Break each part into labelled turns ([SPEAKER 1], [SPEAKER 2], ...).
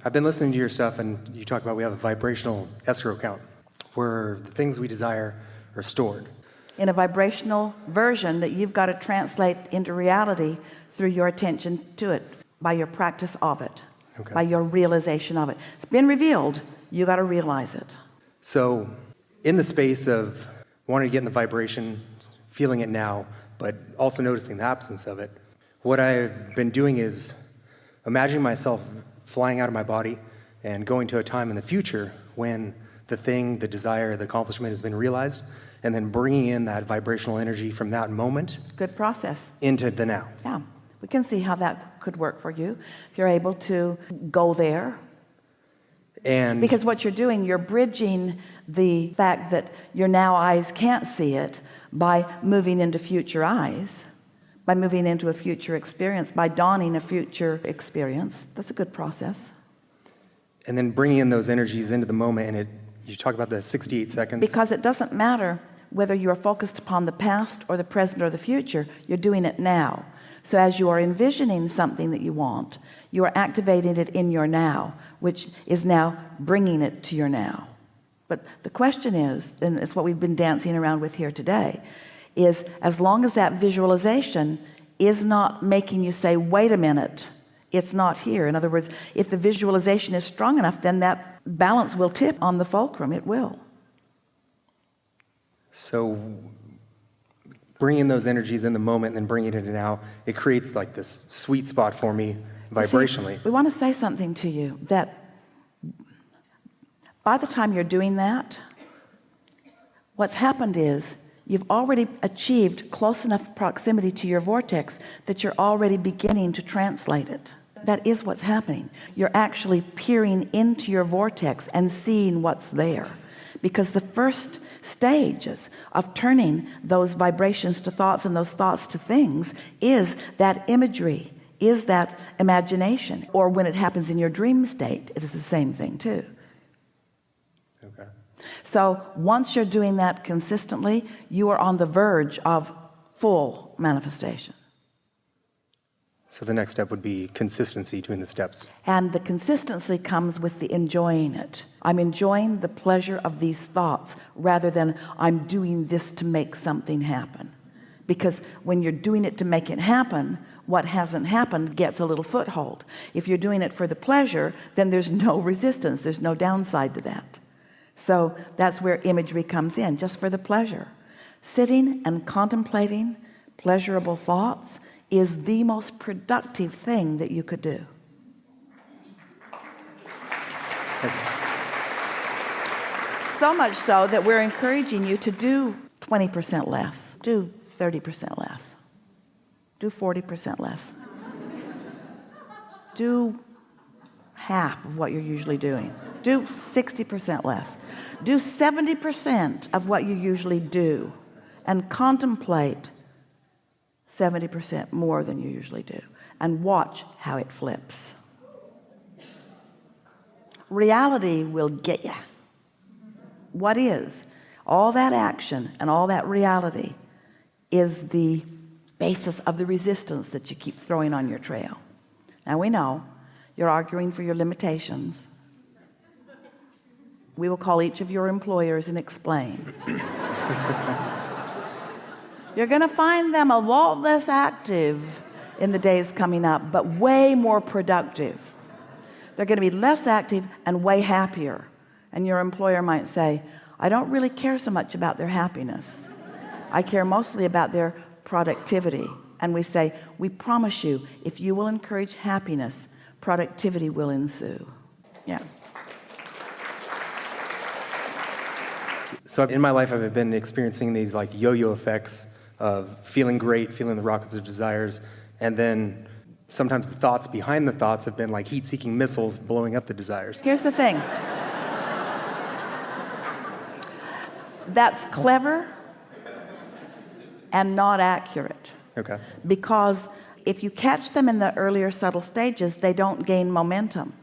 [SPEAKER 1] I've been listening to your stuff, and you talk about we have a vibrational escrow account where the things we desire are stored.
[SPEAKER 2] In a vibrational version that you've got to translate into reality through your attention to it, by your practice of it,
[SPEAKER 1] Okay.
[SPEAKER 2] by your realization of it. It's been revealed, you got to realize it.
[SPEAKER 1] So in the space of wanting to get in the vibration, feeling it now, but also noticing the absence of it, what I've been doing is imagining myself flying out of my body and going to a time in the future when the thing, the desire, the accomplishment has been realized, and then bringing in that vibrational energy from that moment
[SPEAKER 2] Good process.
[SPEAKER 1] into the now.
[SPEAKER 2] Yeah, we can see how that could work for you if you're able to go there.
[SPEAKER 1] And
[SPEAKER 2] Because what you're doing, you're bridging the fact that your now eyes can't see it by moving into future eyes, by moving into a future experience, by dawning a future experience. That's a good process.
[SPEAKER 1] and then bringing in those energies into the moment, and you talk about the 68 seconds.
[SPEAKER 2] Because it doesn't matter whether you are focused upon the past or the present or the future, you're doing it now. So as you are envisioning something that you want, you are activating it in your now, which is now bringing it to your now. But the question is, and it's what we've been dancing around with here today, is as long as that visualization is not making you say, wait a minute, it's not here. In other words, if the visualization is strong enough, then that balance will tip on the fulcrum. It will.
[SPEAKER 1] So bringing those energies in the moment and then bringing it into now, it creates like this sweet spot for me vibrationally.
[SPEAKER 2] See, we want to say something to you that by the time you're doing that, what's happened is you've already achieved close enough proximity to your vortex that you're already beginning to translate it. That is what's happening. You're actually peering into your vortex and seeing what's there, because the first stages of turning those vibrations to thoughts and those thoughts to things is that imagery, is that imagination. Or when it happens in your dream state, it is the same thing too.
[SPEAKER 1] Okay.
[SPEAKER 2] So once you're doing that consistently, you are on the verge of full manifestation.
[SPEAKER 1] So the next step would be consistency between the steps.
[SPEAKER 2] And the consistency comes with the enjoying it. I'm enjoying the pleasure of these thoughts rather than I'm doing this to make something happen. Because when you're doing it to make it happen, what hasn't happened gets a little foothold. If you're doing it for the pleasure, then there's no resistance, there's no downside to that. So that's where imagery comes in, just for the pleasure. Sitting and contemplating pleasurable thoughts is the most productive thing that you could do. So much so that we're encouraging you to do 20% less, do 30% less, do 40% less, do half of what you're usually doing, do 60% less, do 70% of what you usually do, and contemplate 70% more than you usually do, and watch how it flips. Reality will get you. What is all that action and all that reality is the basis of the resistance that you keep throwing on your trail. Now we know you're arguing for your limitations. We will call each of your employers and explain. You're going to find them a lot less active in the days coming up, but way more productive. They're going to be less active and way happier. And your employer might say, I don't really care so much about their happiness. I care mostly about their productivity. And we say, we promise you, if you will encourage happiness, productivity will ensue. Yeah.
[SPEAKER 1] So in my life, I've been experiencing these like yo-yo effects of feeling great, feeling the rockets of desires, and then sometimes the thoughts behind the thoughts have been like heat-seeking missiles blowing up the desires.
[SPEAKER 2] Here's the thing. That's clever and not accurate.
[SPEAKER 1] Okay.
[SPEAKER 2] Because if you catch them in the earlier subtle stages, they don't gain momentum.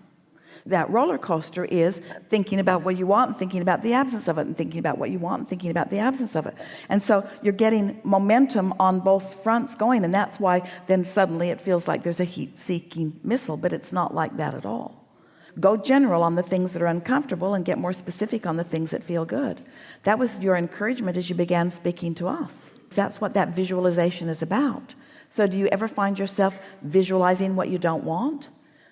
[SPEAKER 2] That roller coaster is thinking about what you want and thinking about the absence of it, and thinking about what you want and thinking about the absence of it. And so you're getting momentum on both fronts going, and that's why then suddenly it feels like there's a heat-seeking missile, but it's not like that at all. go general on the things that are uncomfortable and get more specific on the things that feel good. That was your encouragement as you began speaking to us. That's what that visualization is about. So do you ever find yourself visualizing what you don't want? Do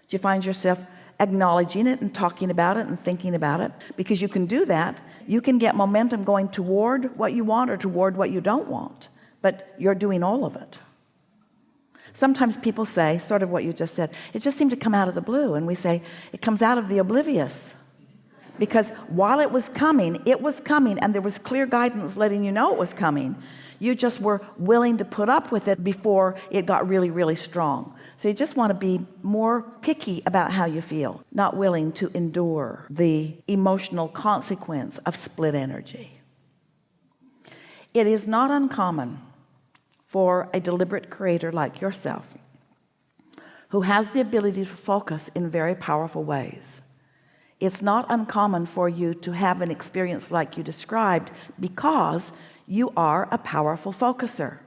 [SPEAKER 2] you find yourself acknowledging it and talking about it and thinking about it? Because you can do that. You can get momentum going toward what you want or toward what you don't want, but you're doing all of it. Sometimes people say, sort of what you just said, it just seemed to come out of the blue, and we say it comes out of the oblivious, because while it was coming, and there was clear guidance letting you know it was coming. You just were willing to put up with it before it got really, really strong. So you just want to be more picky about how you feel, not willing to endure the emotional consequence of split energy. It is not uncommon for a deliberate creator like yourself, who has the ability to focus in very powerful ways. It's not uncommon for you to have an experience like you described, because you are a powerful focuser.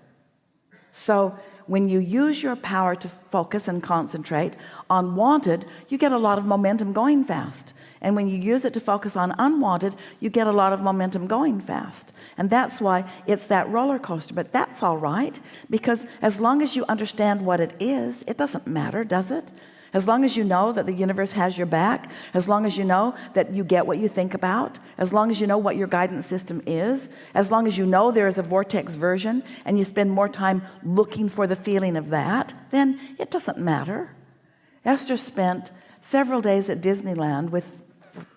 [SPEAKER 2] So when you use your power to focus and concentrate on wanted, you get a lot of momentum going fast. And when you use it to focus on unwanted, you get a lot of momentum going fast. And that's why it's that roller coaster. But that's all right, because as long as you understand what it is, it doesn't matter, does it? As long as you know that the universe has your back, as long as you know that you get what you think about, as long as you know what your guidance system is, as long as you know there is a vortex version and you spend more time looking for the feeling of that, then it doesn't matter. Esther spent several days at Disneyland with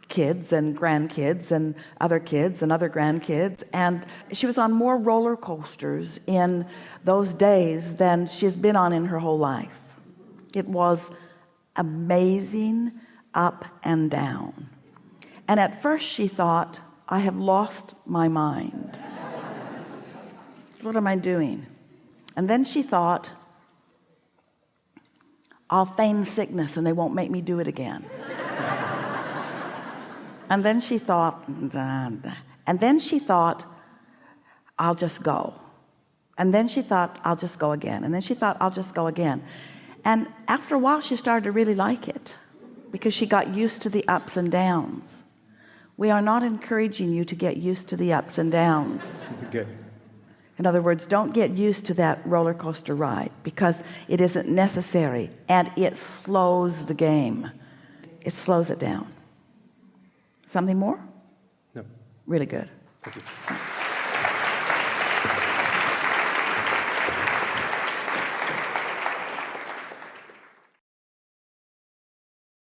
[SPEAKER 2] kids and grandkids and other kids and other grandkids, and she was on more roller coasters in those days than she's been on in her whole life. It was amazing, up and down. And at first she thought, I have lost my mind. What am I doing? And then she thought, I'll feign sickness and they won't make me do it again. And then she thought, I'll just go. And then she thought, I'll just go again. And then she thought, I'll just go again. And after a while, she started to really like it, because she got used to the ups and downs. We are not encouraging you to get used to the ups and downs.
[SPEAKER 1] Good.
[SPEAKER 2] In other words, don't get used to that roller coaster ride, because it isn't necessary, and it slows the game. It slows it down. Something more?
[SPEAKER 1] No.
[SPEAKER 2] Really good.
[SPEAKER 1] Thank you.